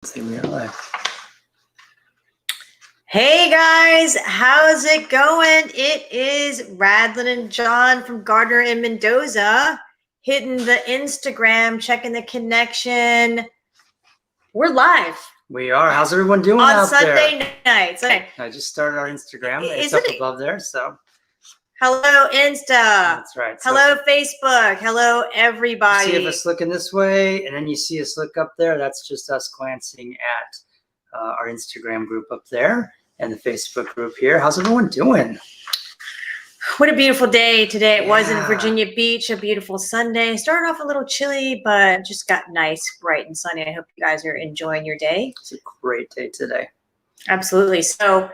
See, we are live. Hey guys, how's it going? It is Radlin and John from Gardner and Mendoza, hitting the Instagram, checking the connection. We're live. We are. How's everyone doing on out Sunday there? nights. Okay. I just started our Instagram. It's Isn't up it- above there, so Hello, Insta. that's right. So Hello, Facebook. Hello, you everybody. see us looking this way, and then you see us look up there. That's just us glancing at our Instagram group up there and the Facebook group here. How's everyone doing? What a beautiful day today it was in Yeah. Virginia Beach, a beautiful Sunday. Started off a little chilly, but just got nice, bright and sunny. I hope you guys are enjoying your day. It's a great day today. Absolutely. So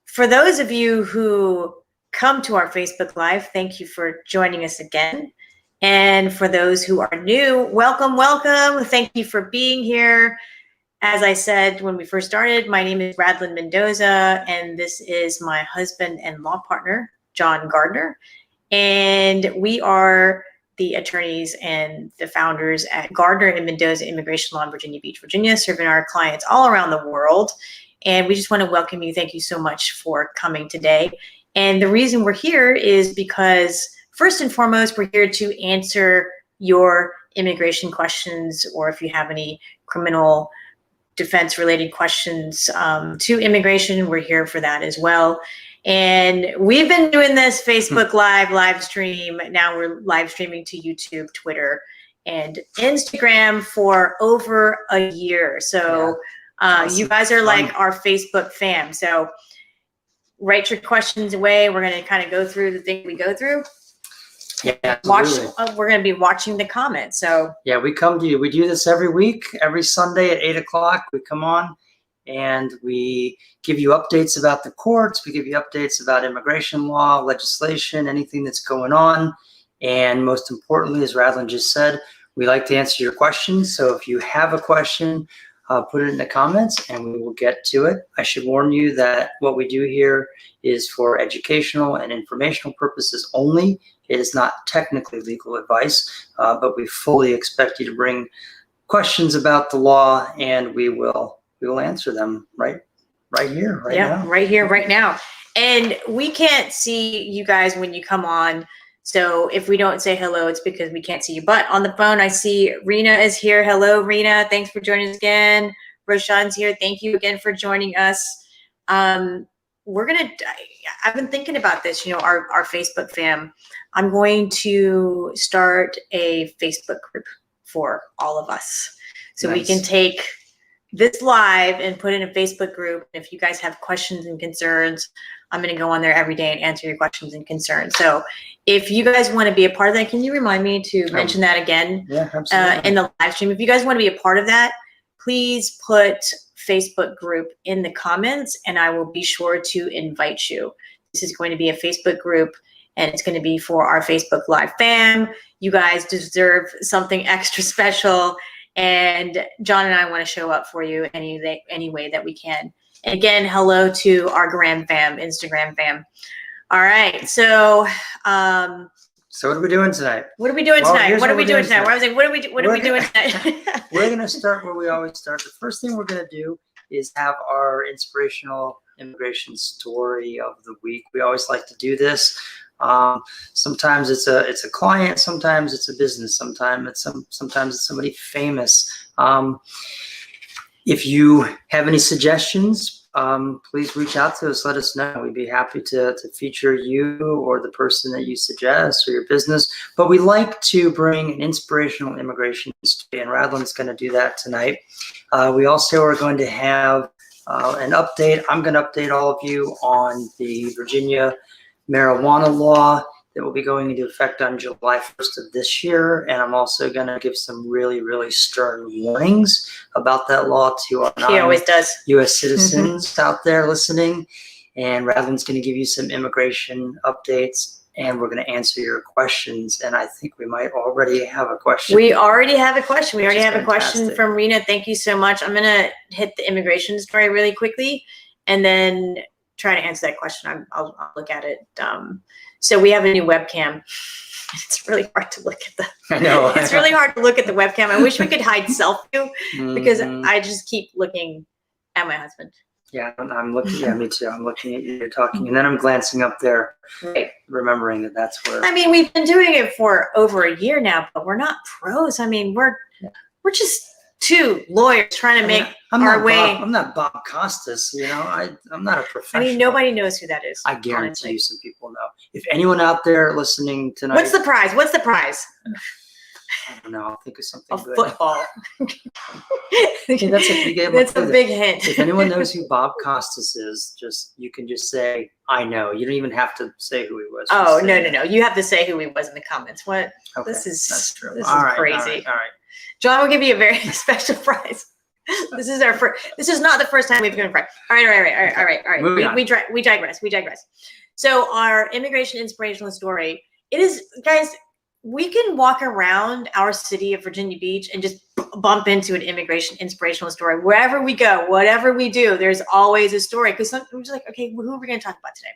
for those of you who come to our Facebook Live, thank you for joining us again. And for those who are new, welcome, welcome. Thank you for being here. As I said when we first started, my name is Radlin Mendoza, and this is my husband and law partner, John Gardner. And we are the attorneys and the founders at Gardner and Mendoza Immigration Law in Virginia Beach, Virginia, serving our clients all around the world. And we just want to welcome you. Thank you so much for coming today. And the reason we're here is because, first and foremost, we're here to answer your immigration questions, or if you have any criminal defense related questions to immigration, we're here for that as well. And we've been doing this Facebook live stream. Now we're live streaming to YouTube, Twitter, and Instagram for over a year. So Awesome. you guys are like our Facebook fam. So write your questions away. We're going to kind of go through the thing we go through. Yeah, Watch. absolutely. We're going to be watching the comments. So Yeah, we come to you. We do this every week, every Sunday at 8 o'clock. We come on and we give you updates about the courts. We give you updates about immigration law, legislation, anything that's going on. And most importantly, as Radlin just said, we like to answer your questions. So if you have a question, put it in the comments and we will get to it. I should warn you that what we do here is for educational and informational purposes only. It is not technically legal advice, but we fully expect you to bring questions about the law, and we will answer them right here, right now. right here, right now. And we can't see you guys when you come on. So if we don't say hello, it's because we can't see you. But on the phone, I see Rena is here. Hello, Rena. Thanks for joining us again. Roshan's here. Thank you again for joining us. I've been thinking about this, our Facebook fam. I'm going to start a Facebook group for all of us. So Nice. We can take this live and put in a Facebook group. If you guys have questions and concerns, I'm going to go on there every day and answer your questions and concerns. So if you guys want to be a part of that, can you remind me to mention that again? Yeah, absolutely. In the live stream? If you guys want to be a part of that, please put Facebook group in the comments and I will be sure to invite you. This is going to be a Facebook group and it's going to be for our Facebook Live fam. You guys deserve something extra special. And John and I want to show up for you any way that we can. And again, hello to our Gram fam, Instagram fam. All right, so so what are we doing tonight? What are we doing tonight? What are we doing tonight? I was like, what are we doing tonight? We're going to start where we always start. The first thing we're going to do is have our inspirational immigration story of the week. We always like to do this. Sometimes it's a client, sometimes it's a business, sometimes it's somebody famous. If you have any suggestions, please reach out to us. Let us know. We'd be happy to feature you or the person that you suggest or your business. But we like to bring an inspirational immigration story, and Radlin's going to do that tonight. We also are going to have an update. I'm going to update all of you on the Virginia marijuana law that will be going into effect on July 1st of this year. And I'm also going to give some really, really stern warnings about that law to our non-US citizens out there listening. And Radlin's going to give you some immigration updates and we're going to answer your questions. And I think we might already have a question. We already have a question. We already have fantastic. A question from Rena. Thank you so much. I'm going to hit the immigration story really quickly and then try to answer that question. I'll look at it. So we have a new webcam. It's really hard to look at the. I know. It's really hard to look at the webcam. I wish we could hide self-view because Mhm. I just keep looking at my husband. Yeah, I'm looking. Yeah, me too. I'm looking at you. You're talking, and then I'm glancing up there, Right. remembering that that's where. I mean, we've been doing it for over a year now, but we're not pros. I mean, we're just two lawyers trying to make our way. I'm not Bob Costas. You know, I'm not a I professional. mean, nobody knows who that is. I guarantee honestly. you, some people know. If anyone out there listening tonight, What's the prize? What's the prize? I don't know. I'll think of something A good. football. Yeah, that's a big. That's a big hint. If anyone knows who Bob Costas is, you can just say, I know. You don't even have to say who he was. Oh, Just no, say no, no. You have to say who he was in the comments. What? Okay, This is that's true. This All is right, crazy. All right. John will give you a very special prize. This is our first. This is not the first time we've given a prize. All right. Moving on. We digress. So our immigration inspirational story. It is, guys. We can walk around our city of Virginia Beach and just bump into an immigration inspirational story. Wherever we go, whatever we do, there's always a story. Because we're just like, okay, who are we going to talk about today?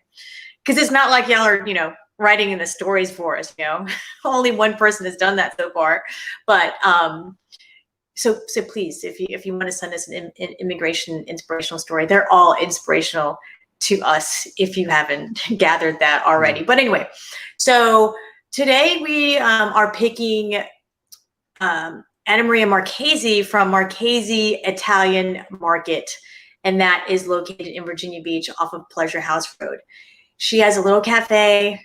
Because it's not like y'all are, writing in the stories for us. Only one person has done that so far. But so please, if you want to send us an immigration inspirational story, they're all inspirational to us if you haven't gathered that already. But anyway, so today we are picking Anna Maria Marchesi from Marchesi Italian Market, and that is located in Virginia Beach off of Pleasure House Road. She has a little cafe,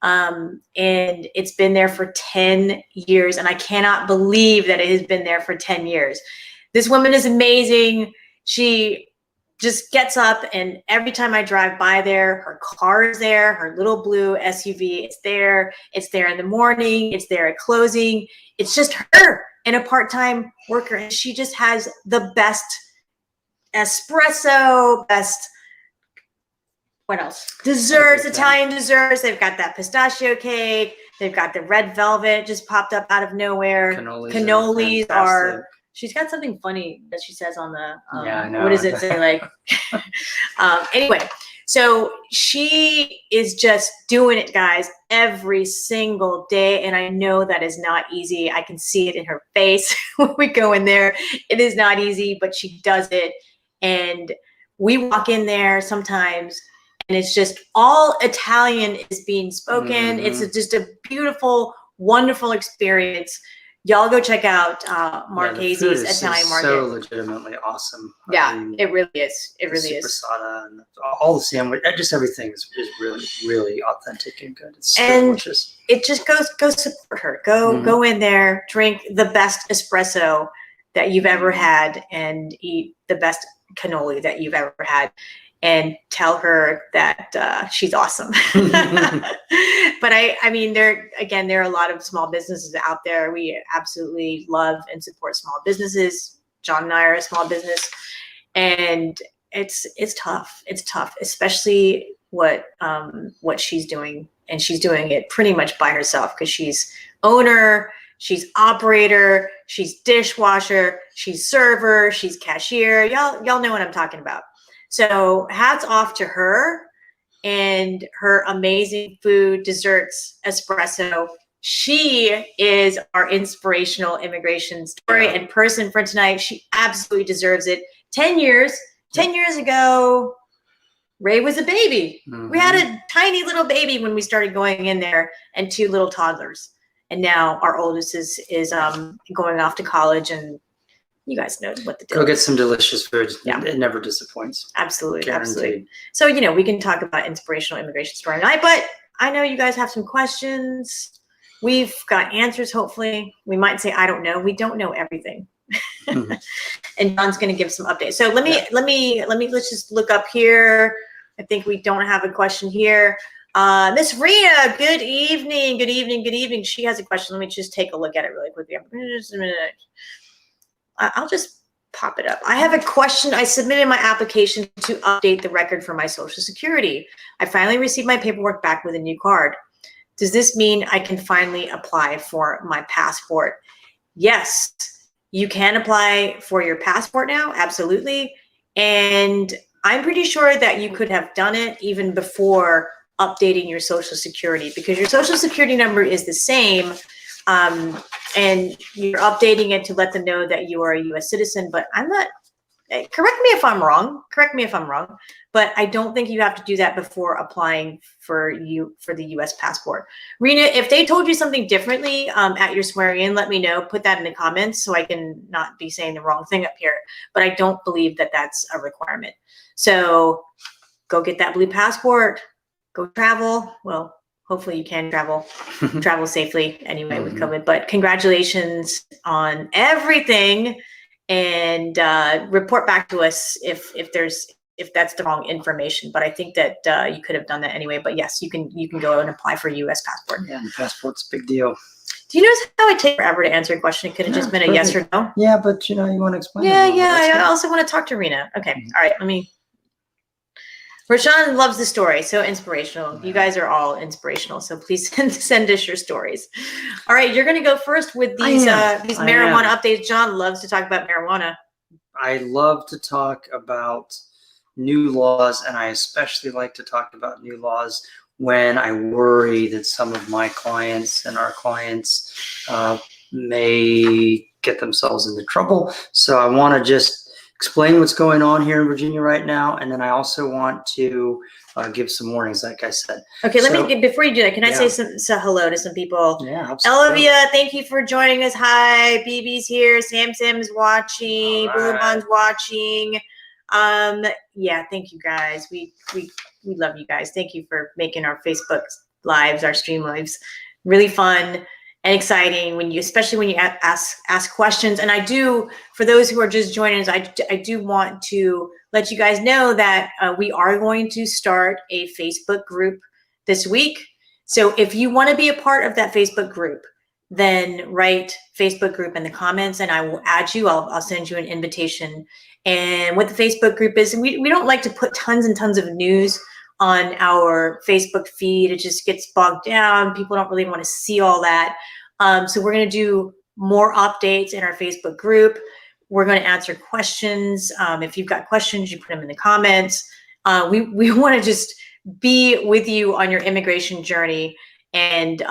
and it's been there for 10 years, and I cannot believe that it has been there for 10 years. This woman is amazing. She just gets up, and every time I drive by there, her car is there, her little blue SUV is there. It's there in the morning. It's there at closing. It's just her and a part-time worker, and she just has the best espresso, best, what else? Desserts, Italian desserts. They've got that pistachio cake. They've got the red velvet just popped up out of nowhere. Cannolis are. She's got something funny that she says on the, yeah, I know. What does it say? Like, anyway, so she is just doing it, guys, every single day. And I know that is not easy. I can see it in her face when we go in there. It is not easy, but she does it. And we walk in there sometimes, and it's just all Italian is being spoken. It's just a beautiful, wonderful experience. Y'all go check out Marchesi's Italian Market. So legitimately awesome. Yeah, I mean, it really is. It really is. Supersada and all the sandwich, just everything is really, really authentic and good. It's and delicious. It just go support her. Go in there, drink the best espresso that you've ever had, and eat the best cannoli that you've ever had. And tell her that she's awesome. But I mean, there are a lot of small businesses out there. We absolutely love and support small businesses. John and I are a small business, and it's tough. It's tough, especially what she's doing, and she's doing it pretty much by herself because she's owner, she's operator, she's dishwasher, she's server, she's cashier. Y'all know what I'm talking about. So hats off to her and her amazing food, desserts, espresso. She is our inspirational immigration story and person for tonight. She absolutely deserves it. 10 years ago, Ray was a baby. We had a tiny little baby when we started going in there, and 2 little toddlers. And now our oldest is going off to college, and you guys know what the deal is. Go get some delicious food. Yeah. It never disappoints. Absolutely. Guaranteed. Absolutely. So, we can talk about inspirational immigration story tonight, but I know you guys have some questions. We've got answers, hopefully. We might say, I don't know. We don't know everything. And John's going to give some updates. So let's just look up here. I think we don't have a question here. Miss Rita, good evening. She has a question. Let me just take a look at it really quickly. Just a minute. I'll just pop it up. I have a question. I submitted my application to update the record for my Social Security. I finally received my paperwork back with a new card. Does this mean I can finally apply for my passport? Yes, you can apply for your passport now. Absolutely. And I'm pretty sure that you could have done it even before updating your social security, because your social security number is the same, and you're updating it to let them know that you are a U.S. citizen. But I'm not, correct me if I'm wrong, but I don't think you have to do that before applying for the U.S. passport. Rena, if they told you something differently at your swearing in, let me know. Put that in the comments so I can not be saying the wrong thing up here. But I don't believe that that's a requirement. So go get that blue passport. Go travel. Well, hopefully you can travel safely anyway with COVID. But congratulations on everything. And report back to us if that's the wrong information. But I think that you could have done that anyway. But yes, you can go and apply for a U.S. passport. Yeah, the passport's a big deal. Do you notice how I take forever to answer a question? It could have just been a yes or no. Yeah, but you want to explain. Yeah. I also want to talk to Rena. Okay. All right. Let me. Rashawn loves the story. So inspirational. You guys are all inspirational. So please send us your stories. All right. You're going to go first with these marijuana updates. John loves to talk about marijuana. I love to talk about new laws, and I especially like to talk about new laws when I worry that some of my clients and our clients may get themselves into trouble. So I want to just explain what's going on here in Virginia right now, and then I also want to give some warnings, like I said. Okay, before you do that, can I say hello to some people? Yeah, absolutely. Elvia, thank you for joining us. Hi, BB's here. Sam is watching. Blue Bon's watching. Yeah, thank you guys. We love you guys. Thank you for making our Facebook lives, our stream lives, really fun and exciting especially when you ask questions. And I do, for those who are just joining us, I do want to let you guys know that we are going to start a Facebook group this week. So if you want to be a part of that Facebook group, then write Facebook group in the comments and I will add you. I'll send you an invitation. And what the Facebook group is, we don't like to put tons and tons of news on our Facebook feed. It just gets bogged down. People don't really want to see all that. So we're going to do more updates in our Facebook group. We're going to answer questions. If you've got questions, you put them in the comments. We want to just be with you on your immigration journey. And,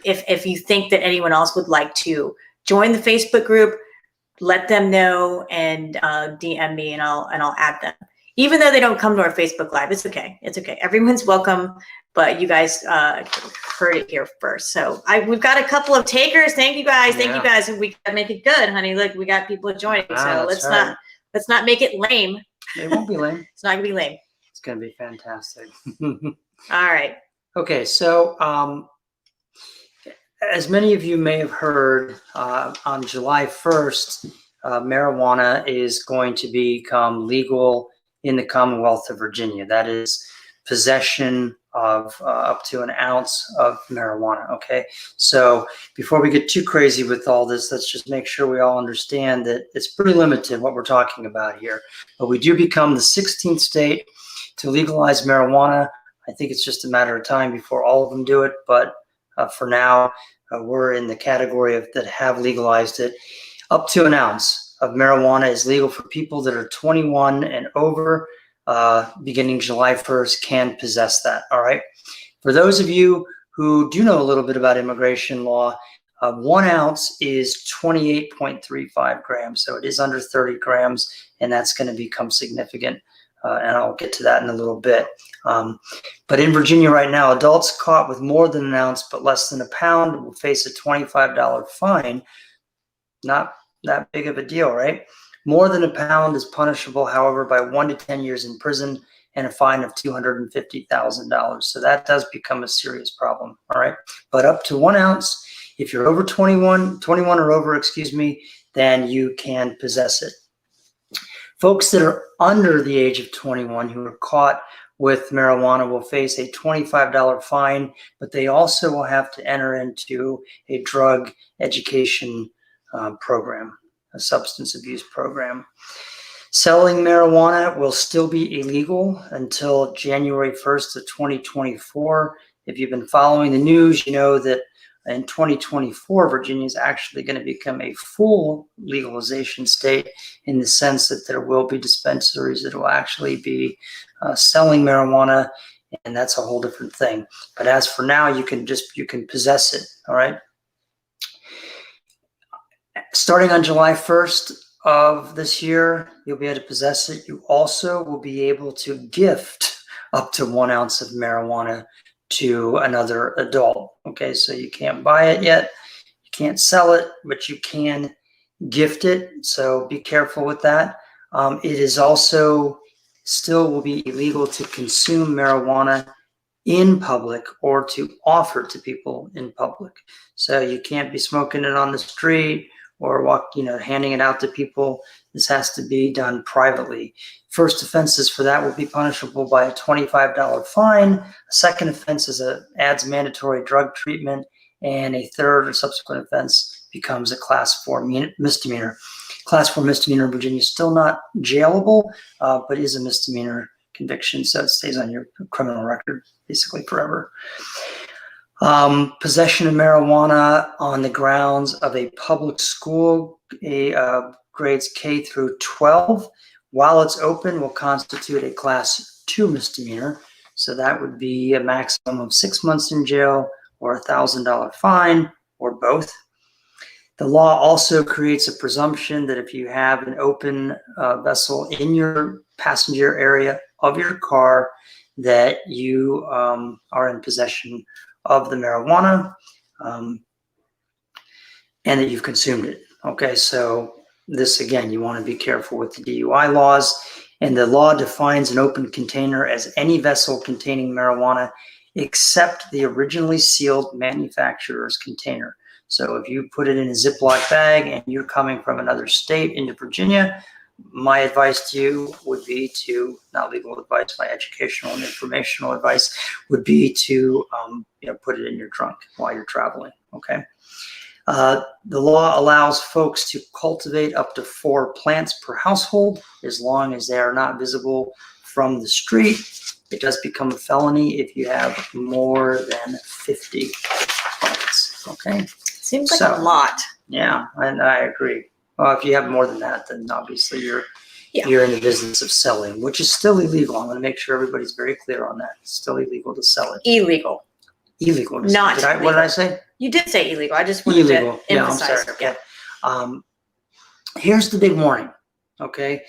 if you think that anyone else would like to join the Facebook group, let them know and DM me and I'll add them. Even though they don't come to our Facebook Live, it's okay. It's okay. Everyone's welcome, but you guys heard it here first. So we've got a couple of takers. Thank you guys. Thank you guys. We gotta make it good, honey. Look, we got people joining. So let's not make it lame. It won't be lame. It's not gonna be lame. It's gonna be fantastic. All right. Okay, so as many of you may have heard, on July 1st, marijuana is going to become legal in the Commonwealth of Virginia. That is possession of up to an ounce of marijuana, okay? So before we get too crazy with all this, let's just make sure we all understand that it's pretty limited what we're talking about here. But we do become the 16th state to legalize marijuana. I think it's just a matter of time before all of them do it, but for now, we're in the category of that have legalized it. Up to an ounce of marijuana is legal for people that are 21 and over, beginning July 1st, can possess that, all right? For those of you who do know a little bit about immigration law, 1 ounce is 28.35 grams, so it is under 30 grams, and that's going to become significant, and I'll get to that in a little bit. But in Virginia right now, adults caught with more than an ounce but less than a pound will face a $25 fine. Not that big of a deal, right? More than a pound is punishable, however, by 1 to 10 years in prison and a fine of $250,000. So that does become a serious problem, all right? But up to 1 ounce, if you're over 21 or over, then you can possess it. Folks that are under the age of 21 who are caught with marijuana will face a $25 fine, but they also will have to enter into a drug education program, a substance abuse program. Selling marijuana will still be illegal until January 1st of 2024. If you've been following the news, you know that in 2024, Virginia is actually going to become a full legalization state in the sense that there will be dispensaries that will actually be selling marijuana and that's a whole different thing. But as for now, you can possess it. All right. Starting on July 1st of this year, you'll be able to possess it. You also will be able to gift up to 1 ounce of marijuana to another adult. Okay, so you can't buy it yet, you can't sell it, but you can gift it. So be careful with that. It is also still will be illegal to consume marijuana in public or to offer to people in public. So you can't be smoking it on the street or handing it out to people. This has to be done privately. First offenses for that will be punishable by a $25 fine. A second offense adds mandatory drug treatment, and a third or subsequent offense becomes a class 4 misdemeanor. Class 4 misdemeanor in Virginia is still not jailable, but is a misdemeanor conviction, so it stays on your criminal record basically forever. Possession of marijuana on the grounds of a public school, grades K through 12, while it's open, will constitute a class 2 misdemeanor. So that would be a maximum of 6 months in jail or a $1,000 fine, or both. The law also creates a presumption that if you have an open vessel in your passenger area of your car, that you are in possession of the marijuana and that you've consumed it. Okay, so this, again, you want to be careful with the DUI laws. And the law defines an open container as any vessel containing marijuana except the originally sealed manufacturer's container. So if you put it in a Ziploc bag and you're coming from another state into Virginia, my advice to you would be to, not legal advice, my educational and informational advice would be to put it in your trunk while you're traveling, okay? The law allows folks to cultivate up to 4 plants per household as long as they are not visible from the street. It does become a felony if you have more than 50 plants, okay? Seems like a lot. Yeah, and I agree. Well, if you have more than that, then obviously you're in the business of selling, which is still illegal. I'm going to make sure everybody's very clear on that. It's still illegal to sell it. Illegal. Illegal. Not legal. What did I say? You did say illegal. I just wanted to emphasize. I'm sorry. Here's the big warning, okay?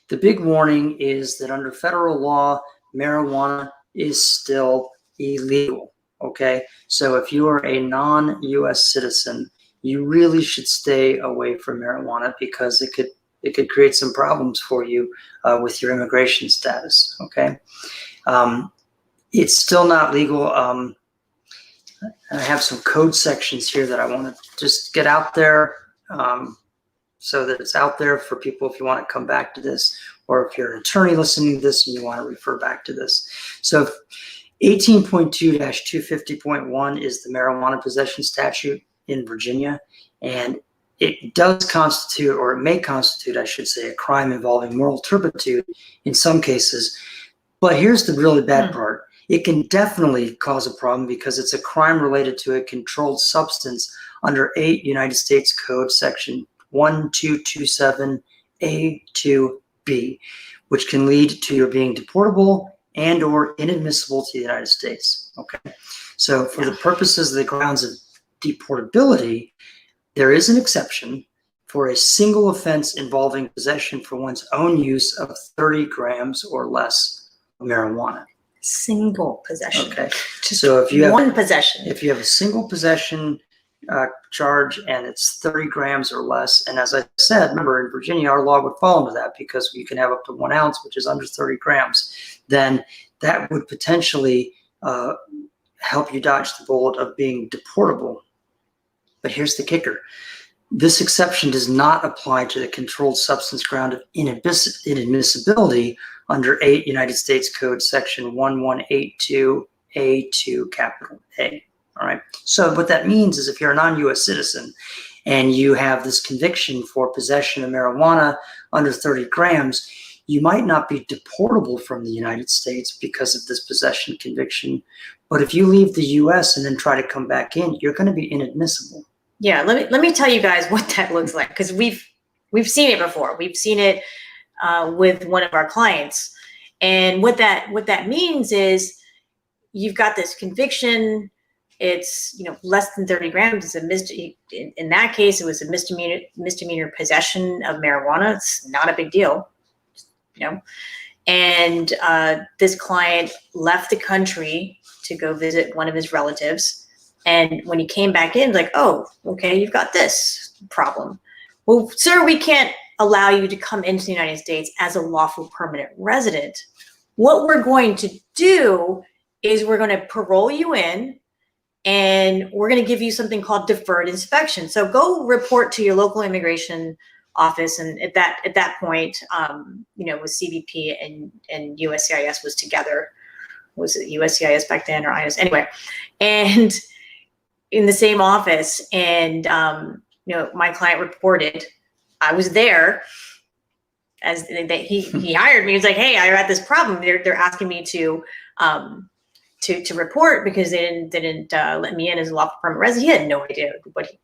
The big warning is that under federal law, marijuana is still illegal, okay? So if you are a non-U.S. citizen, you really should stay away from marijuana because it could create some problems for you with your immigration status, okay? It's still not legal. I have some code sections here that I want to just get out there so that it's out there for people if you want to come back to this, or if you're an attorney listening to this and you want to refer back to this. So 18.2-250.1 is the marijuana possession statute in Virginia, and it does constitute, or it may constitute, I should say, a crime involving moral turpitude in some cases. But here's the really bad part. It can definitely cause a problem because it's a crime related to a controlled substance under 8 United States Code section 1227A2B, which can lead to your being deportable and or inadmissible to the United States. Okay, so for the purposes of the grounds of deportability, there is an exception for a single offense involving possession for one's own use of 30 grams or less of marijuana. Single possession. Okay, so if you have one possession, if you have a single possession charge and it's 30 grams or less, and as I said, remember in Virginia our law would fall into that because you can have up to 1 ounce, which is under 30 grams, then that would potentially help you dodge the bullet of being deportable. But here's the kicker. This exception does not apply to the controlled substance ground of inadmissibility under 8 United States Code section 1182A2 capital A. All right. So what that means is if you're a non-U.S. citizen and you have this conviction for possession of marijuana under 30 grams, you might not be deportable from the United States because of this possession conviction. But if you leave the U.S. and then try to come back in, you're going to be inadmissible. Yeah, let me tell you guys what that looks like, because we've seen it before. We've seen it with one of our clients, and what that means is you've got this conviction. It's, you know, less than 30 grams. It's in that case, it was a misdemeanor possession of marijuana. It's not a big deal, you know. And this client left the country to go visit one of his relatives. And when he came back in, like, oh, okay, you've got this problem. Well, sir, we can't allow you to come into the United States as a lawful permanent resident. What we're going to do is we're going to parole you in, and we're going to give you something called deferred inspection. So go report to your local immigration office. And at that point, you know, with CBP and USCIS was together. Was it USCIS back then or INS? Anyway, and in the same office. And, you know, my client reported, I was there as he hired me. He was like, hey, I got this problem. They're asking me to report because they didn't let me in as a lawful permanent resident. He had no idea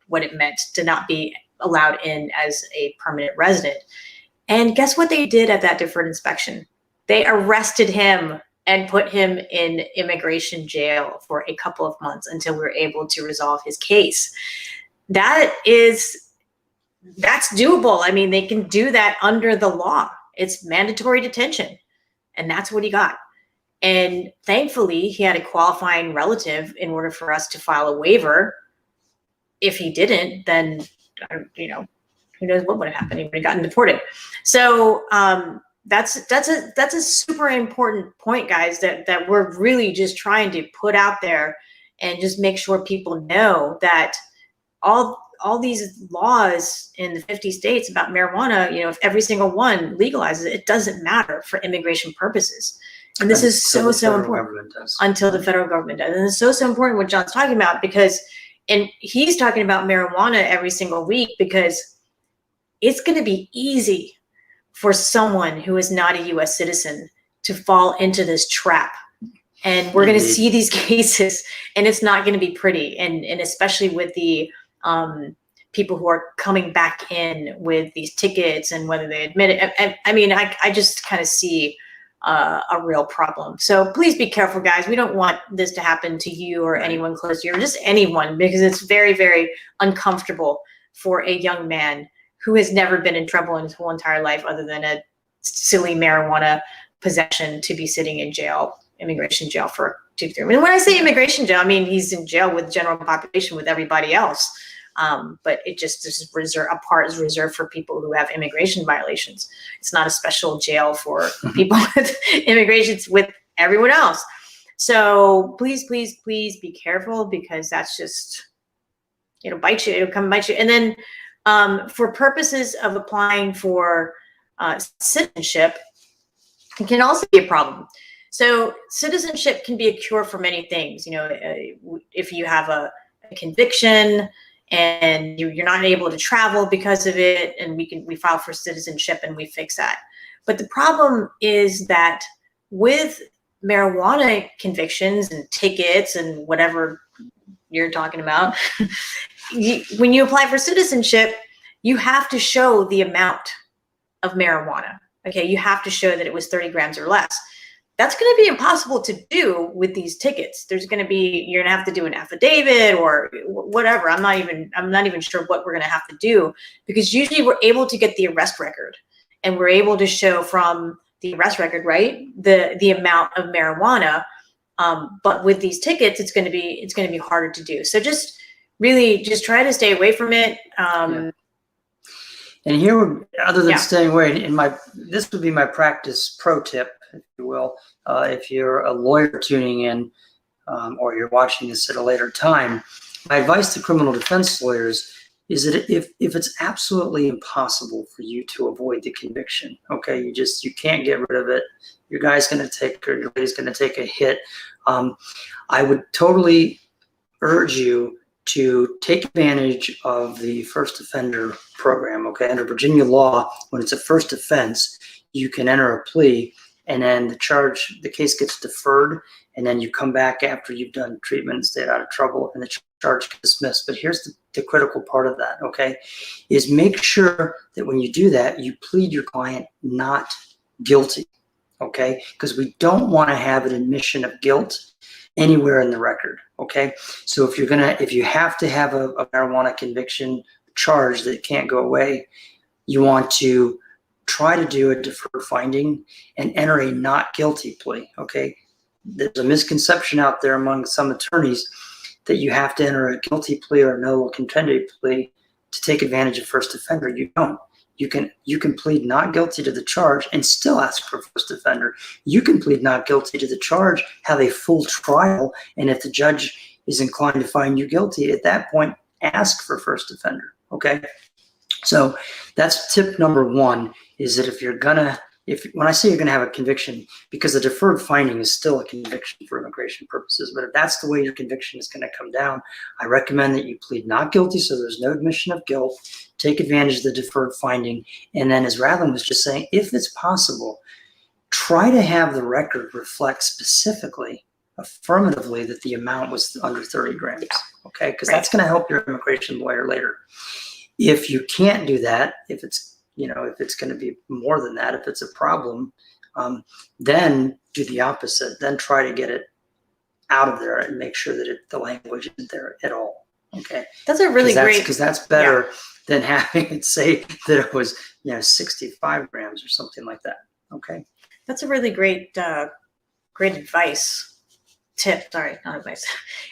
what it meant to not be allowed in as a permanent resident. And guess what they did at that deferred inspection? They arrested him and put him in immigration jail for a couple of months until we were able to resolve his case. That's doable. I mean, they can do that under the law. It's mandatory detention. And that's what he got. And thankfully, he had a qualifying relative in order for us to file a waiver. If he didn't, then, you know, who knows what would have happened? He would have gotten deported. So that's a super important point, guys, that we're really just trying to put out there and just make sure people know that all these laws in the 50 states about marijuana, you know, if every single one legalizes it, it doesn't matter for immigration purposes. And this is so important until the federal government does. And it's so important what John's talking about, because, and he's talking about marijuana every single week, because it's going to be easy for someone who is not a U.S. citizen to fall into this trap. And we're going to see these cases, and it's not going to be pretty. And especially with the people who are coming back in with these tickets and whether they admit it. I mean, I just kind of see a real problem. So please be careful, guys. We don't want this to happen to you or anyone close to you or just anyone, because it's very, very uncomfortable for a young man who has never been in trouble in his whole entire life other than a silly marijuana possession to be sitting in jail, immigration jail for 2 to 3 months. And when I say immigration jail, I mean he's in jail with general population with everybody else. But it just, this is reserved, a part is reserved for people who have immigration violations. It's not a special jail for people with immigrations with everyone else. So please, please, please be careful, because that's just, it'll bite you, it'll come and bite you. And then for purposes of applying for citizenship, it can also be a problem. So citizenship can be a cure for many things. You know, if you have a conviction and you're not able to travel because of it, and we file for citizenship and we fix that. But the problem is that with marijuana convictions and tickets and whatever you're talking about, when you apply for citizenship, you have to show the amount of marijuana. Okay, you have to show that it was 30 grams or less. That's going to be impossible to do with these tickets. There's going to be, you're going to have to do an affidavit or whatever. I'm not even sure what we're going to have to do, because usually we're able to get the arrest record, and we're able to show from the arrest record, right, the amount of marijuana. But with these tickets, it's going to be harder to do. So just really just try to stay away from it. Yeah. And here, other than staying away, this would be my practice pro tip, if you will, if you're a lawyer tuning in or you're watching this at a later time. My advice to criminal defense lawyers is that if it's absolutely impossible for you to avoid the conviction, okay, you can't get rid of it, your guy's going to take, or your lady's going to take a hit, I would totally urge you to take advantage of the first offender program, okay? Under Virginia law, when it's a first offense, you can enter a plea, and then the case gets deferred, and then you come back after you've done treatment and stayed out of trouble, and the charge gets dismissed. But here's the critical part of that, okay, is make sure that when you do that, you plead your client not guilty, okay? Because we don't want to have an admission of guilt anywhere in the record. Okay, so if you have to have a marijuana conviction charge that can't go away, you want to try to do a deferred finding and enter a not guilty plea. Okay, there's a misconception out there among some attorneys that you have to enter a guilty plea or no contended plea to take advantage of first offender. You don't. You can plead not guilty to the charge and still ask for first offender. You can plead not guilty to the charge, have a full trial, and if the judge is inclined to find you guilty, at that point, ask for first offender. Okay, so that's tip number one. Is that when I say you're gonna have a conviction, because a deferred finding is still a conviction for immigration purposes, but if that's the way your conviction is gonna come down, I recommend that you plead not guilty so there's no admission of guilt, take advantage of the deferred finding, and then as Radlin was just saying, if it's possible, try to have the record reflect specifically, affirmatively, that the amount was under 30 grams, okay? Because that's gonna help your immigration lawyer later. If you can't do that, if it's going to be more than that, if it's a problem, then do the opposite. Then try to get it out of there and make sure that the language isn't there at all. Okay, that's a really great, because that's better than having it say that it was 65 grams or something like that. Okay, that's a really great great advice. Tip, sorry, not advice.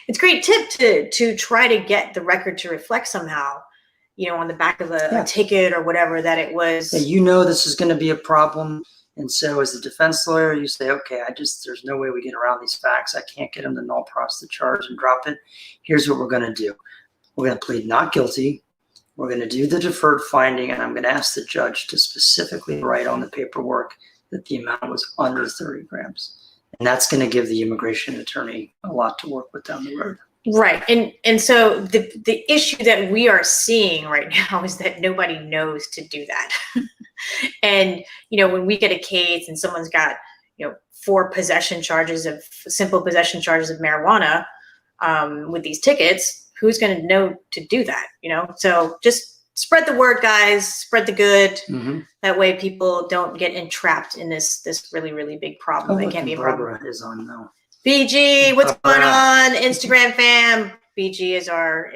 It's a great tip to try to get the record to reflect somehow, on the back of a ticket or whatever, that it was. Yeah, this is going to be a problem. And so as the defense lawyer, you say, okay, there's no way we get around these facts. I can't get them to null pros the charge and drop it. Here's what we're going to do. We're going to plead not guilty. We're going to do the deferred finding, and I'm going to ask the judge to specifically write on the paperwork that the amount was under 30 grams. And that's going to give the immigration attorney a lot to work with down the road. Right. And so the issue that we are seeing right now is that nobody knows to do that. And, when we get a case and someone's got, 4 simple possession charges of marijuana with these tickets, who's going to know to do that? So just spread the word, guys, spread the good. Mm-hmm. That way people don't get entrapped in this really, really big problem. It can't be a problem. Barbara is on now. BG, what's going on, Instagram fam? BG is our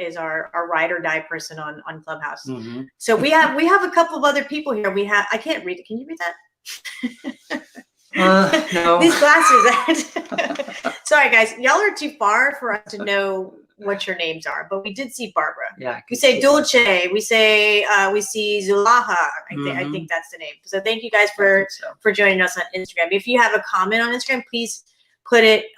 ride or die person on Clubhouse. Mm-hmm. So we have a couple of other people here. I can't read it. Can you read that? No. These glasses. Sorry guys, y'all are too far for us to know what your names are, but we did see Barbara. Yeah. We say Dulce. We say we see Zulaha. I think that's the name. So thank you guys for joining us on Instagram. If you have a comment on Instagram, please put it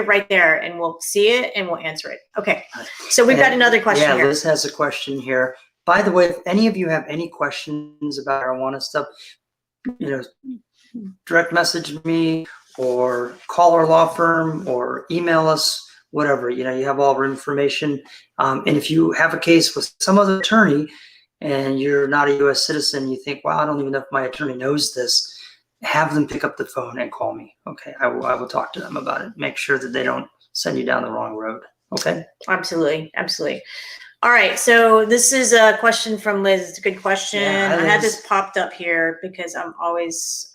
right there and we'll see it and we'll answer it. Okay. So we've got another question here. Liz has a question here. By the way, if any of you have any questions about marijuana stuff, direct message me or call our law firm or email us, whatever, you have all our information. And if you have a case with some other attorney and you're not a U.S. citizen, you think, wow, I don't even know if my attorney knows this, have them pick up the phone and call me. Okay, I will talk to them about it. Make sure that they don't send you down the wrong road. Okay. Absolutely. All right. So this is a question from Liz. It's a good question. Yeah, I had this popped up here because I'm always,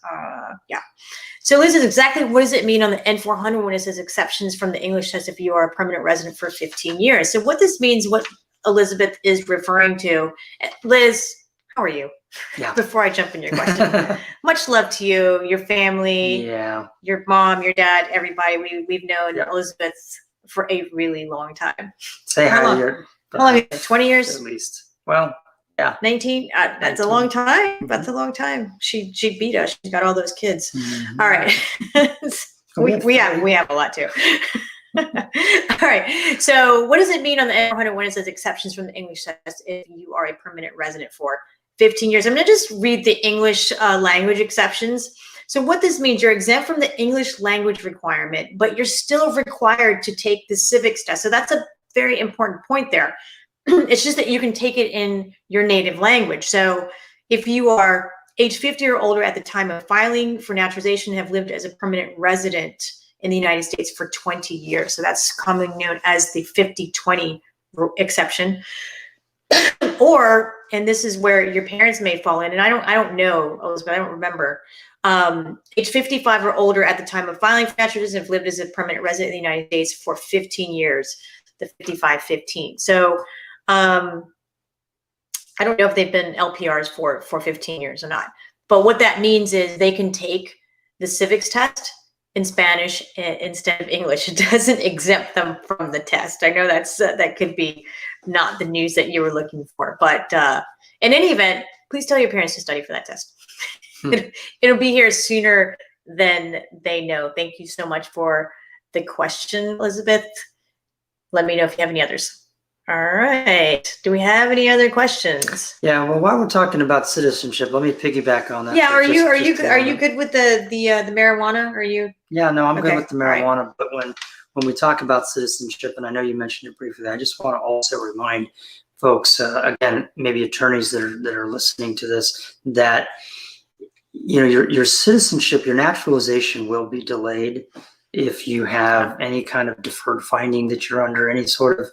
So Liz is exactly, what does it mean on the N400 when it says exceptions from the English test if you are a permanent resident for 15 years? So what this means, what Elizabeth is referring to. Liz, how are you? Yeah. Before I jump in your question, much love to you, your family, your mom, your dad, everybody. We've known Elizabeth for a really long time. Say hi to your. How long? 20 years at least. Well, yeah. 19. That's 19. A long time. Mm-hmm. That's a long time. She beat us. She's got all those kids. Mm-hmm. All right. we have a lot too. All right. So what does it mean on the N400 when it says exceptions from the English test if you are a permanent resident for 15 years? I'm going to just read the English language exceptions. So what this means, you're exempt from the English language requirement, but you're still required to take the civics test. So that's a very important point there. It's just that you can take it in your native language. So if you are age 50 or older at the time of filing for naturalization, have lived as a permanent resident in the United States for 20 years. So that's commonly known as the 50-20 exception. and this is where your parents may fall in, and I don't know, Elizabeth, I don't remember. Age 55 or older at the time of filing for naturalization have lived as a permanent resident of the United States for 15 years, the 55-15. So I don't know if they've been LPRs for 15 years or not. But what that means is they can take the civics test in Spanish instead of English. It doesn't exempt them from the test. I know that could be not the news that you were looking for, but in any event, please tell your parents to study for that test. It'll be here sooner than they know. Thank you so much for the question, Elizabeth. Let me know if you have any others. All right. Do we have any other questions? Yeah. Well, while we're talking about citizenship, let me piggyback on that. Yeah. Are you good with the marijuana? Are you? Yeah. No, I'm okay. good with the marijuana. Right. But when we talk about citizenship, and I know you mentioned it briefly, I just want to also remind folks, again, maybe attorneys that are listening to this, that your citizenship, your naturalization will be delayed if you have any kind of deferred finding that you're under, any sort of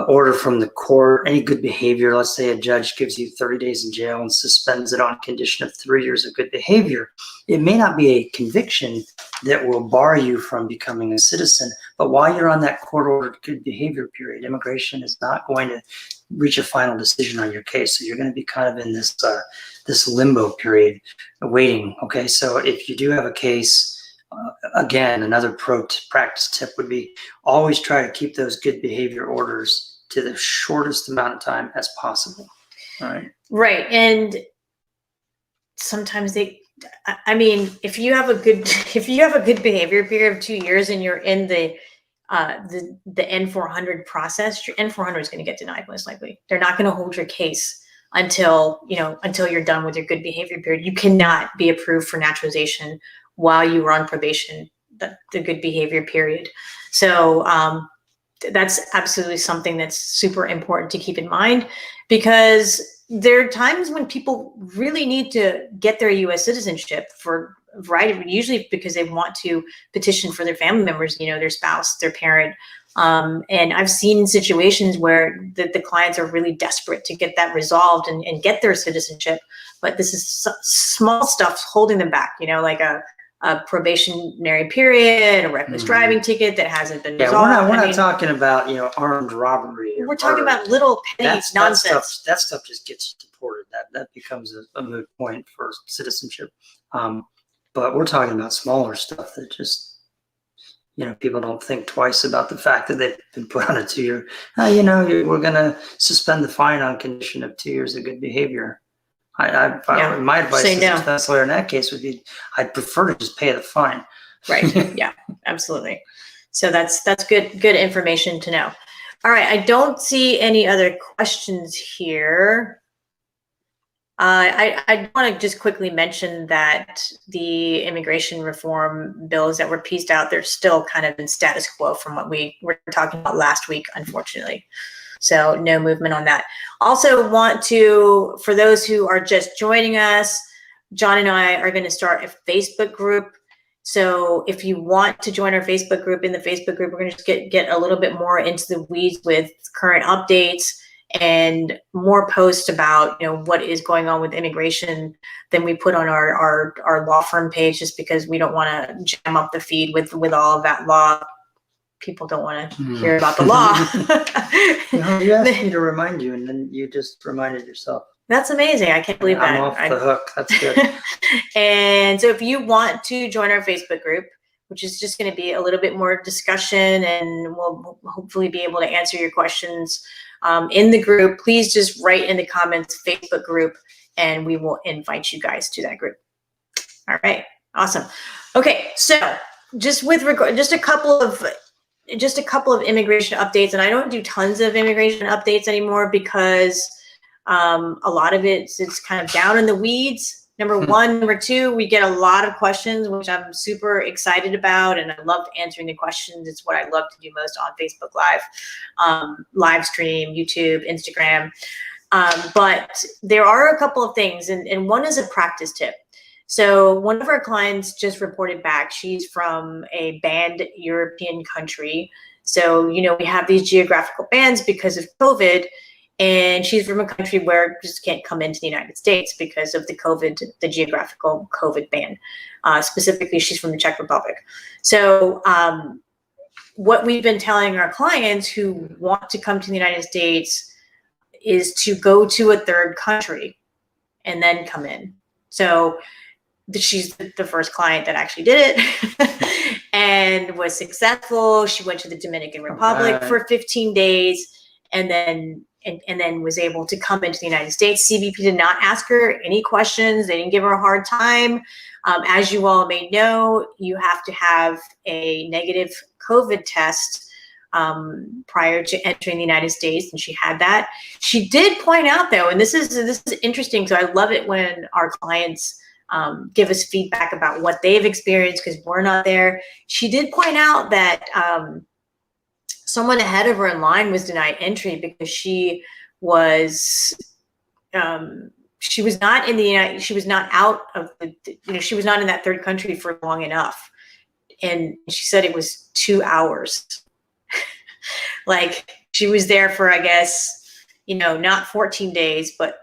order from the court, any good behavior. Let's say a judge gives you 30 days in jail and suspends it on condition of 3 years of good behavior. It may not be a conviction that will bar you from becoming a citizen, but while you're on that court-ordered good behavior period, immigration is not going to reach a final decision on your case. So you're going to be kind of in this limbo period waiting. Okay, so if you do have a case, again, another practice tip would be always try to keep those good behavior orders to the shortest amount of time as possible. All right. Right. And sometimes if you have a good behavior period of 2 years and you're in the N400 process, your N400 is going to get denied most likely. They're not going to hold your case until you're done with your good behavior period. You cannot be approved for naturalization while you were on probation, the good behavior period. So that's absolutely something that's super important to keep in mind, because there are times when people really need to get their U.S. citizenship for a variety of, usually because they want to petition for their family members, their spouse, their parent. And I've seen situations where the clients are really desperate to get that resolved and get their citizenship, but this is small stuff holding them back, like a probationary period, a reckless driving ticket that hasn't been resolved. We're not talking about armed robbery. We're talking about little petty nonsense. That stuff just gets deported. That becomes a moot point for citizenship. But we're talking about smaller stuff that just people don't think twice about the fact that they've been put on a 2-year. We're going to suspend the fine on condition of 2 years of good behavior. My advice as a defense lawyer in that case would be, I'd prefer to just pay the fine. Right. Yeah, absolutely. So that's good information to know. All right. I don't see any other questions here. I want to just quickly mention that the immigration reform bills that were pieced out, they're still kind of in status quo from what we were talking about last week, unfortunately. So no movement on that. Also want to, for those who are just joining us, John and I are going to start a Facebook group. So if you want to join our Facebook group, in the Facebook group, we're going to just get a little bit more into the weeds with current updates and more posts about what is going on with immigration than we put on our law firm page, just because we don't want to jam up the feed with all of that law. People don't want to hear about the law. You asked me to remind you, and then you just reminded yourself. That's amazing. I can't believe that. I'm off the hook. That's good. And so if you want to join our Facebook group, which is just going to be a little bit more discussion, and we'll hopefully be able to answer your questions in the group, please just write in the comments Facebook group, and we will invite you guys to that group. All right. Awesome. Okay. So just with regard, just a couple of immigration updates, and I don't do tons of immigration updates anymore because a lot of it's kind of down in the weeds. Number one. Number two, we get a lot of questions, which I'm super excited about, and I love answering the questions. It's what I love to do most on Facebook Live, Livestream, YouTube, Instagram. But there are a couple of things, and one is a practice tip. So one of our clients just reported back. She's from a banned European country. So, we have these geographical bans because of COVID. and she's from a country where just can't come into the United States because of the geographical COVID ban. Specifically, she's from the Czech Republic. So what we've been telling our clients who want to come to the United States is to go to a third country and then come in. So she's the first client that actually did it and was successful. She went to the Dominican Republic for 15 days and then was able to come into the United States. CBP did not ask her any questions. They didn't give her a hard time. As you all may know, you have to have a negative COVID test prior to entering the United States, and she had that. She did point out, though, and this is interesting, so I love it when our clients give us feedback about what they've experienced because we're not there. She did point out that someone ahead of her in line was denied entry because she was not in the she was not out of the, she was not in that third country for long enough, and she said it was 2 hours. Like she was there for, I guess, not 14 days, but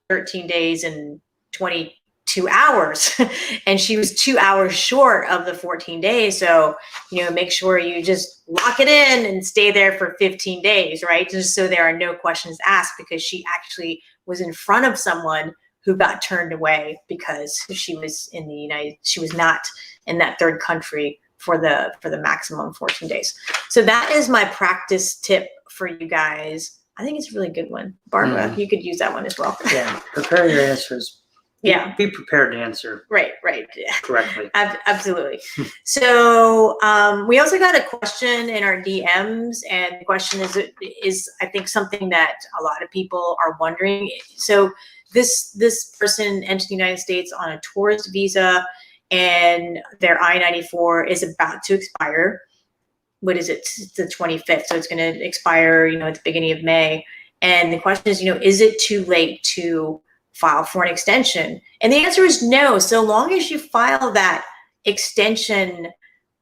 13 days and 22 hours. And she was 2 hours short of the 14 days. So, make sure you just lock it in and stay there for 15 days, right? Just so there are no questions asked, because she actually was in front of someone who got turned away because she was she was not in that third country for the maximum 14 days. So that is my practice tip for you guys. I think it's a really good one. Barbara, you could use that one as well. Yeah, prepare your answers. Yeah. Be prepared to answer. Right. Correctly. Absolutely. So we also got a question in our DMs, and the question is I think something that a lot of people are wondering. So this person entered the United States on a tourist visa, and their I-94 is about to expire. What is it? It's the 25th. So it's going to expire, at the beginning of May. And the question is it too late to file for an extension? And the answer is no. So long as you file that extension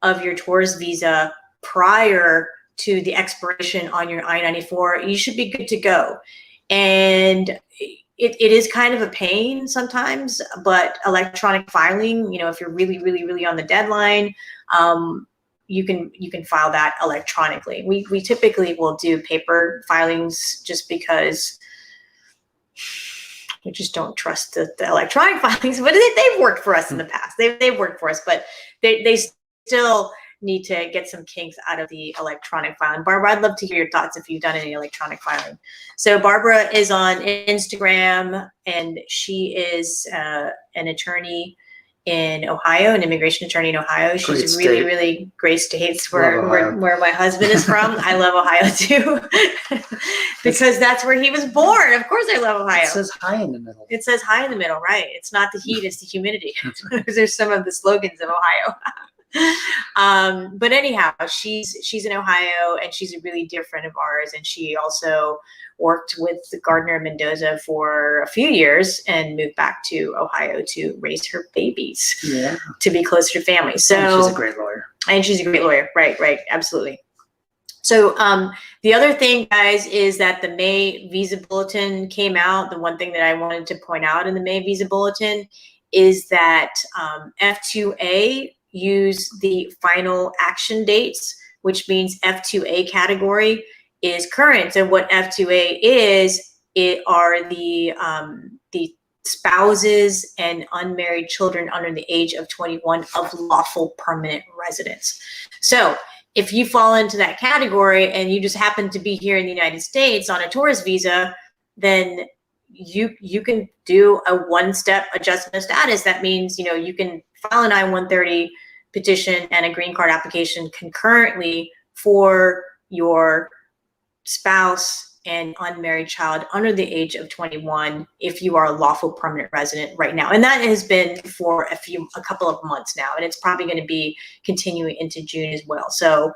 of your tourist visa prior to the expiration on your I-94, you should be good to go. And it is kind of a pain sometimes, but electronic filing, if you're really, really, really on the deadline, you can file that electronically. We typically will do paper filings just because we just don't trust the electronic filings, but they've worked for us in the past. They've worked for us, but they still need to get some kinks out of the electronic filing. Barbara, I'd love to hear your thoughts if you've done any electronic filing. So Barbara is on Instagram, and she is an attorney in Ohio, an immigration attorney in Ohio. She's really, really great state. Where my husband is from. I love Ohio too, because that's where he was born. Of course I love Ohio. It says high in the middle. It says high in the middle, right? It's not the heat, it's the humidity. Those are some of the slogans of Ohio. But anyhow, she's in Ohio, and she's a really dear friend of ours, and she also worked with Attorney Mendoza for a few years and moved back to Ohio to raise her babies, to be closer to family. So and she's a great lawyer. And she's a great lawyer, right, absolutely. So the other thing, guys, is that the May visa bulletin came out. The one thing that I wanted to point out in the May visa bulletin is that F2A use the final action dates, which means F2A category is current. So what F2A is, it are the spouses and unmarried children under the age of 21 of lawful permanent residents. So if you fall into that category and you just happen to be here in the United States on a tourist visa, then you can do a one-step adjustment of status. That means, you can file an I-130 petition and a green card application concurrently for your spouse and unmarried child under the age of 21 if you are a lawful permanent resident right now. And that has been for a couple of months now, and it's probably going to be continuing into June as well. So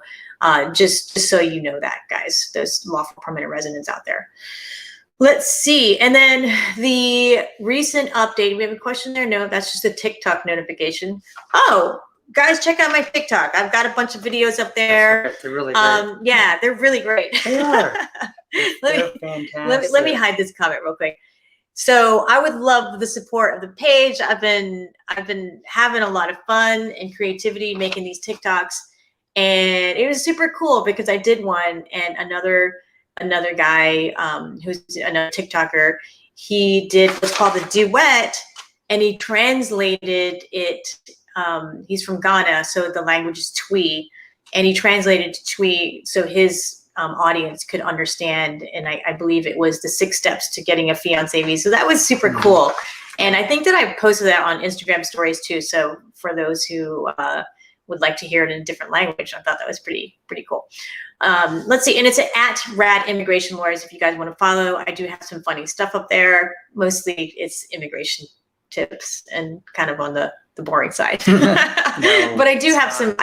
just so you know that, guys, those lawful permanent residents out there. Let's see. And then the recent update, we have a question there. No, that's just a TikTok notification. Oh, guys, check out my TikTok. I've got a bunch of videos up there. They're really great. Yeah, they're really great. They are. They're fantastic. let me hide this comment real quick. So I would love the support of the page. I've been having a lot of fun and creativity making these TikToks, and it was super cool because I did one, and another guy who's another TikToker, he did what's called the duet, and he translated it. He's from Ghana, so the language is Twi, and he translated to Twi so his audience could understand, and I believe it was the 6 steps to getting a fiance visa. So that was super cool, and I think that I posted that on Instagram stories too. So for those who would like to hear it in a different language, I thought that was pretty cool. Let's see, and it's at Rad Immigration Lawyers if you guys want to follow. I do have some funny stuff up there. Mostly it's immigration tips and kind of on the boring side. No, but I do have some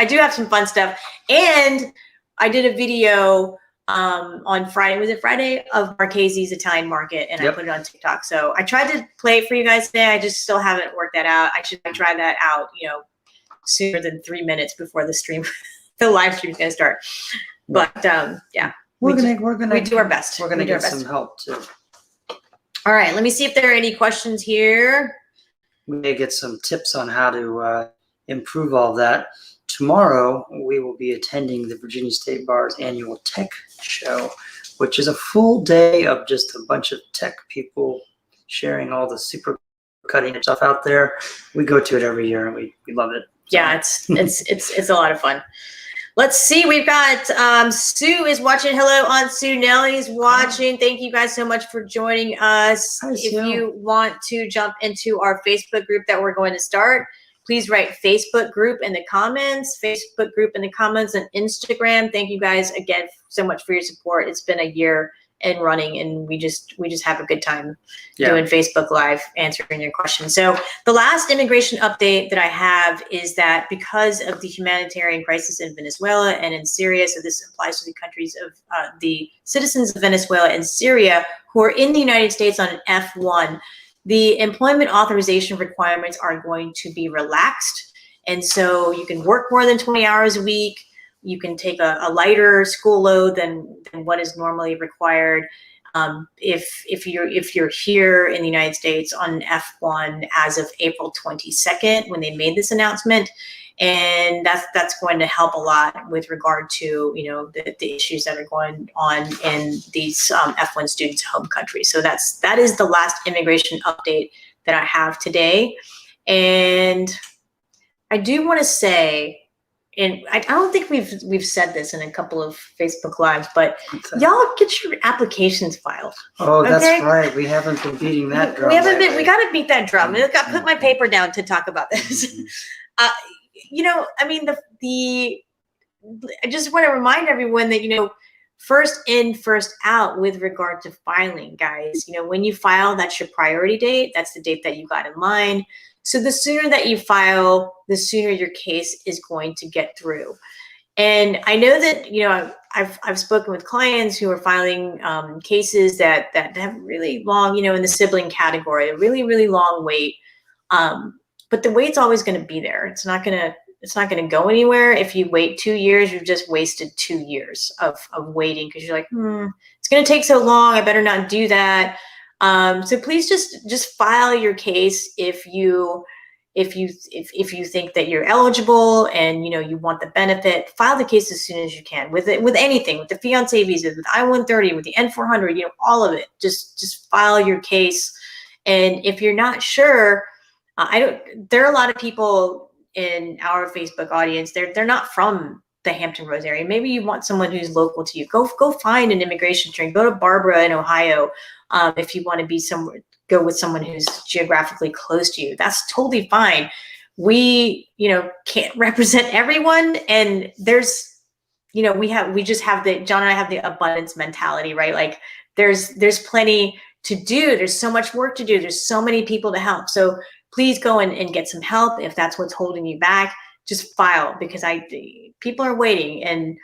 fun stuff, and I did a video on Friday. Was it Friday? Of Marchese's Italian Market, and I put it on TikTok. So I tried to play it for you guys today. I just still haven't worked that out. I should try that out, sooner than 3 minutes before the stream, the live stream is gonna start. But yeah, we do our best. We're gonna get some help too. All right, let me see if there are any questions here. We may get some tips on how to improve all that. Tomorrow, we will be attending the Virginia State Bar's annual tech show, which is a full day of just a bunch of tech people sharing all the super cutting edge stuff out there. We go to it every year and we love it. Yeah, it's a lot of fun. Let's see, we've got Sue is watching. Hello, Aunt Sue. Nellie's watching. Thank you guys so much for joining us. Hi, if Sue. you want to jump into our Facebook group that we're going to start, please write Facebook group in the comments, and Instagram. Thank you guys again so much for your support. It's been a year and running, and we just have a good time doing Facebook Live, answering your questions. So the last immigration update that I have is that because of the humanitarian crisis in Venezuela and in Syria, so this applies to the countries of the citizens of Venezuela and Syria who are in the United States on an F1, the employment authorization requirements are going to be relaxed. And so you can work more than 20 hours a week. You can take a lighter school load than what is normally required. If you're here in the United States on F1 as of April 22nd, when they made this announcement, and that's going to help a lot with regard to the issues that are going on in these F1 students' home country. So that is the last immigration update that I have today, and I do want to say. And I don't think we've said this in a couple of Facebook Lives, but y'all get your applications filed. Oh, that's right. We haven't been beating that drum. We haven't been. We got to beat that drum. I got to put my paper down to talk about this. I mean, I just want to remind everyone that first in, first out with regard to filing, guys. When you file, that's your priority date. That's the date that you got in line. So the sooner that you file, the sooner your case is going to get through. And I know that, I've spoken with clients who are filing cases that have really long, in the sibling category, a really, really long wait. But the wait's always going to be there. It's not going to go anywhere. If you wait 2 years, you've just wasted 2 years of waiting because you're like, it's going to take so long. I better not do that. So please just file your case if you think that you're eligible and you want the benefit. File the case as soon as you can with anything, with the fiance visa, with I-130, with the N-400, all of it. Just file your case. And if you're not sure, there are a lot of people in our Facebook audience. They're not from the Hampton Roads area. Maybe you want someone who's local to you. Go find an immigration attorney. Go to Barbara in Ohio. If you want to go with someone who's geographically close to you, that's totally fine. We, can't represent everyone, and there's, John and I have the abundance mentality, right? Like there's plenty to do. There's so much work to do. There's so many people to help. So please go and get some help if that's what's holding you back. Just file, because people are waiting, and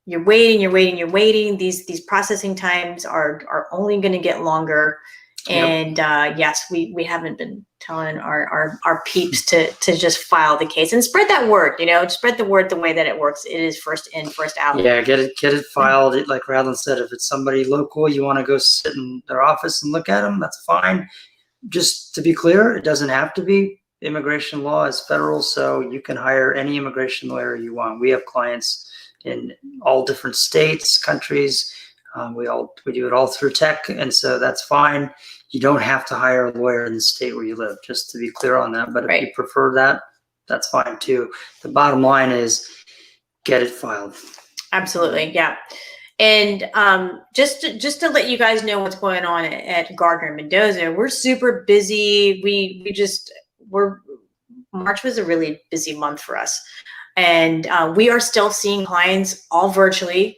you're waiting. These processing times are only going to get longer. And yes, we haven't been telling our peeps to just file the case and spread that word, spread the word the way that it works. It is first in, first out. Yeah, get it filed. Like Radlin said, if it's somebody local, you want to go sit in their office and look at them, that's fine. Just to be clear, it doesn't have to be. Immigration law is federal, so you can hire any immigration lawyer you want. We have clients in all different states, countries. We do it all through tech, and so that's fine. You don't have to hire a lawyer in the state where you live, just to be clear on that. But if you prefer that, that's fine too. The bottom line is get it filed. Absolutely, yeah. And just to let you guys know what's going on at Gardner Mendoza, we're super busy. March was a really busy month for us, and we are still seeing clients all virtually,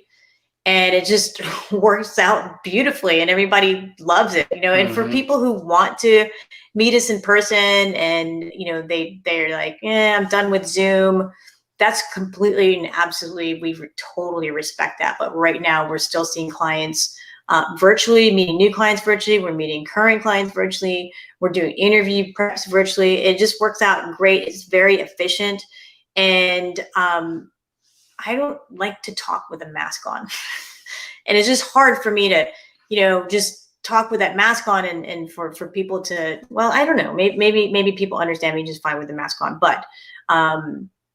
and it just works out beautifully, and everybody loves it, And for people who want to meet us in person, and they're like, I'm done with Zoom. That's completely and absolutely, we totally respect that. But right now, we're still seeing clients virtually, meeting new clients virtually. We're meeting current clients virtually. We're doing interview preps virtually. It just works out great. It's very efficient. And I don't like to talk with a mask on. And it's just hard for me to, just talk with that mask on and for people to, well, I don't know, maybe people understand me just fine with the mask on. But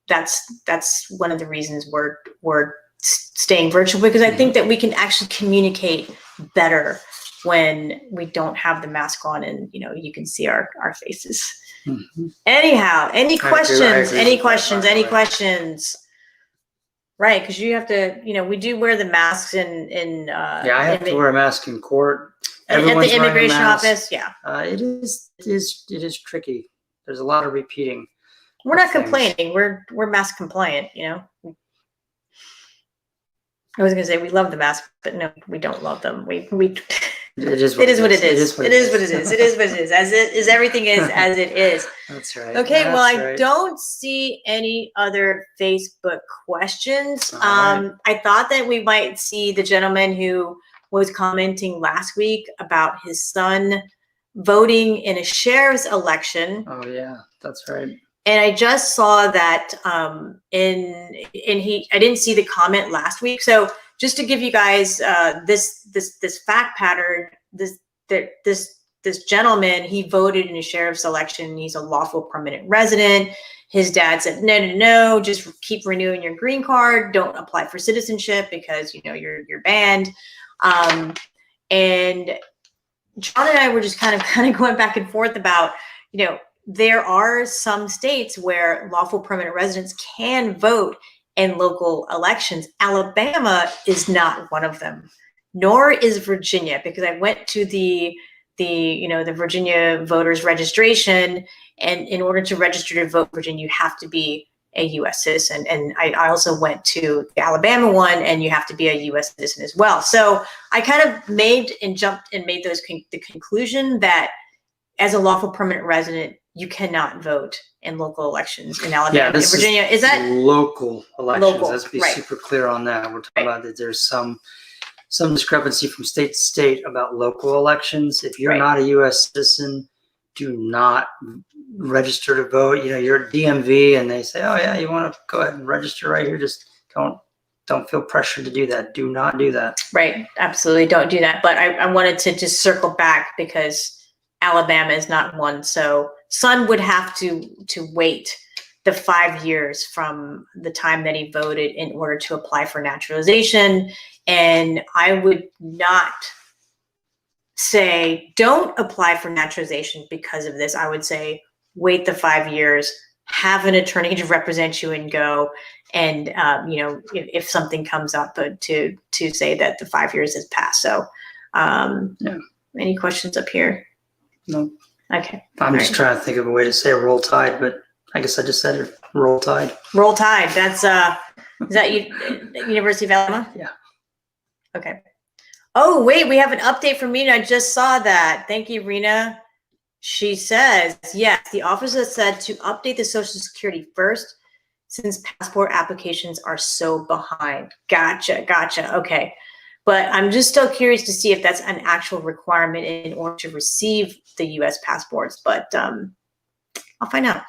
that's one of the reasons we're staying virtual, because I think that we can actually communicate better when we don't have the mask on and you can see our faces. Anyhow, any questions? Any questions? Right, because you have to, we do wear the masks in I have to wear a mask in court. Everyone's at the immigration office. Yeah, it is tricky. There's a lot of repeating. We're not complaining. We're mask compliant, I was gonna say we love the mask, but no, we don't love them. It is what it is. It is what it is. As everything is as it is. That's right. Okay. Well, I don't see any other Facebook questions. Right. I thought that we might see the gentleman who was commenting last week about his son voting in a sheriff's election. Oh yeah, that's right. And I just saw that I didn't see the comment last week. So just to give you guys this fact pattern, this gentleman, he voted in a sheriff's election. He's a lawful permanent resident. His dad said, no, just keep renewing your green card. Don't apply for citizenship because you're banned. And John and I were just kind of going back and forth about, there are some states where lawful permanent residents can vote in local elections. Alabama is not one of them, nor is Virginia, because I went to the Virginia voters registration, and in order to register to vote in Virginia, you have to be a U.S. citizen. And I also went to the Alabama one, and you have to be a U.S. citizen as well. So I kind of made the conclusion that as a lawful permanent resident, you cannot vote in local elections in Alabama. Yeah, this in Virginia. Is that local elections? Local, Let's be right. super clear on that. We're talking about that there's some discrepancy from state to state about local elections. If you're not a U.S. citizen, do not register to vote. You're at DMV and they say, oh yeah, you want to go ahead and register right here. Just don't feel pressured to do that. Do not do that. Right. Absolutely. Don't do that. But I wanted to just circle back because Alabama is not one. So son would have to wait the 5 years from the time that he voted in order to apply for naturalization. And I would not say don't apply for naturalization because of this. I would say wait the 5 years, have an attorney to represent you and go. And, if something comes up, but to say that the 5 years has passed. So any questions up here? No. Okay. I'm just trying to think of a way to say roll tide, but I guess I just said it. Roll tide. Roll tide. That's is that University of Alabama? Yeah. Okay. Oh wait, we have an update from Rena. I just saw that. Thank you, Rena. She says, yes, the office has said to update the Social Security first, since passport applications are so behind. Gotcha. Okay. But I'm just still curious to see if that's an actual requirement in order to receive the U.S. passports. But I'll find out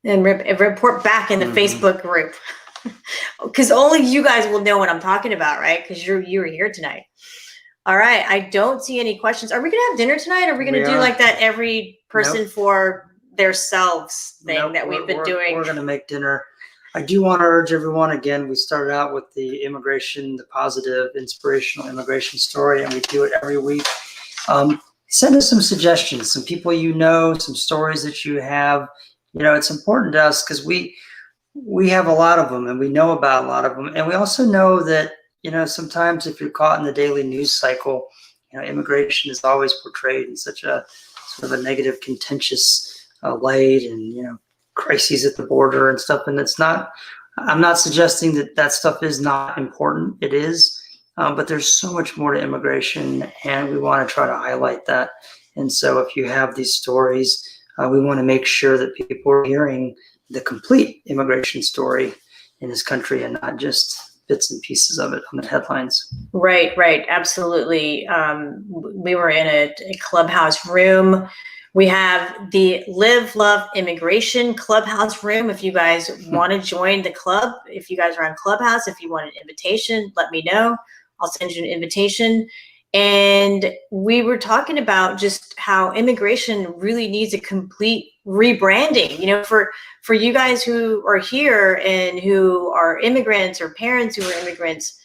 and report back in the Mhm. Facebook group. Because only you guys will know what I'm talking about, right? Because you were here tonight. All right. I don't see any questions. Are we gonna have dinner tonight? Are we gonna do like that every person for their selves thing that we've been doing? We're gonna make dinner. I do want to urge everyone again. We started out with the positive, inspirational immigration story, and we do it every week. Send us some suggestions, some people you know, some stories that you have. You know, it's important to us because we have a lot of them, and we know about a lot of them, and we also know that, you know, sometimes if you're caught in the daily news cycle, you know, immigration is always portrayed in such a sort of a negative, contentious light, and, you know, crises at the border and stuff. And it's not, I'm not suggesting that that stuff is not important. It is, but there's so much more to immigration, and we want to try to highlight that. And so if you have these stories, we want to make sure that people are hearing the complete immigration story in this country and not just bits and pieces of it on the headlines. Right, absolutely. We were in a Clubhouse room. We have the Live, Love, Immigration Clubhouse room. If you guys want to join the club, if you guys are on Clubhouse, if you want an invitation, let me know. I'll send you an invitation. And we were talking about just how immigration really needs a complete rebranding. You know, for you guys who are here and who are immigrants or parents who are immigrants,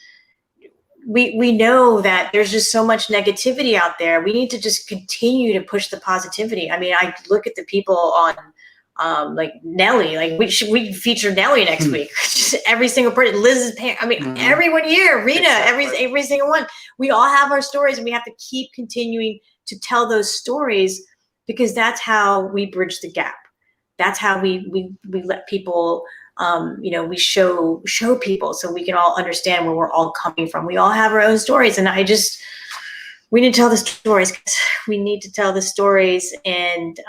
we know that there's just so much negativity out there. We need to just continue to push the positivity. I mean, I look at the people on like Nelly, like we feature Nelly next week. Just every single person, Liz's parent. I mean, everyone here, Rita, every single one. We all have our stories, and we have to keep continuing to tell those stories, because that's how we bridge the gap. That's how we let people, you know, we show people so we can all understand where we're all coming from. We all have our own stories, and we need to tell the stories. We need to tell the stories, and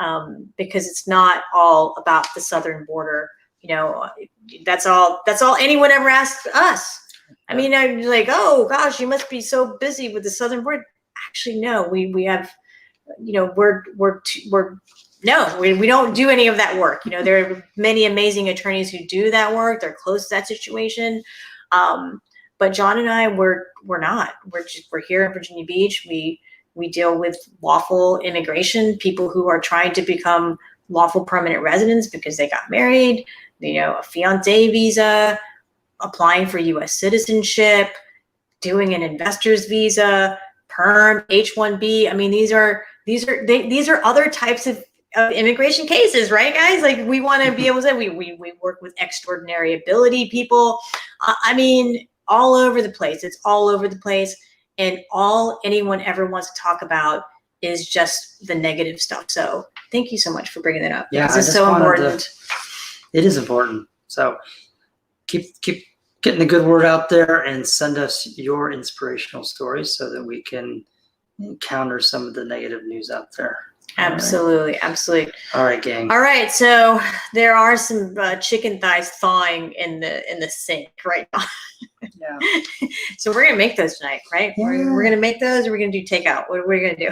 because it's not all about the southern border. You know, that's all anyone ever asks us. I mean, I'm like, oh gosh, you must be so busy with the southern border. Actually, no, we have, you know, we don't do any of that work. You know, there are many amazing attorneys who do that work. They're close to that situation. But John and I, we're not. We're here in Virginia Beach. We deal with lawful immigration, people who are trying to become lawful permanent residents because they got married, you know, a fiancé visa, applying for U.S. citizenship, doing an investor's visa, perm, H-1B. I mean, these are other types of immigration cases, right, guys? Like, we want to be able to say we work with extraordinary ability people. I mean, all over the place. It's all over the place. And all anyone ever wants to talk about is just the negative stuff. So thank you so much for bringing that up. Yeah, it's so important. It is important. So keep getting the good word out there, and send us your inspirational stories so that we can counter some of the negative news out there. Absolutely, absolutely. All right, gang. All right, so there are some chicken thighs thawing in the sink right now. Yeah. So we're gonna make those tonight, right? Yeah. We're gonna make those, or we're gonna do takeout. What are we gonna do?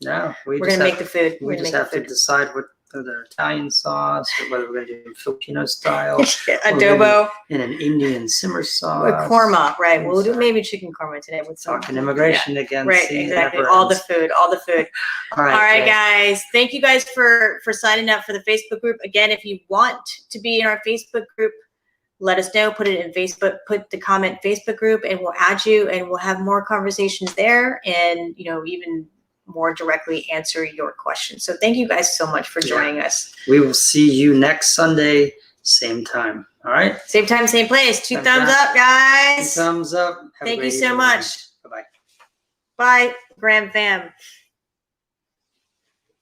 No, we're gonna make the food. We just have to decide whether Italian sauce or whether we're gonna do Filipino style, adobo, in an Indian simmer sauce, korma. Right. We'll do maybe chicken korma today with some talking immigration again. Right. Exactly. All the food. All right, guys. Thank you guys for signing up for the Facebook group. Again, if you want to be in our Facebook group, let us know. Put it in Facebook. Put the comment Facebook group, and we'll add you, and we'll have more conversations there, and, you know, even more directly answer your questions. So thank you guys so much for joining us. We will see you next Sunday, same time. All right. Same time, same place. Two thumbs up, guys. 2 thumbs up. Thank you so much. Bye-bye. Bye, Graham fam.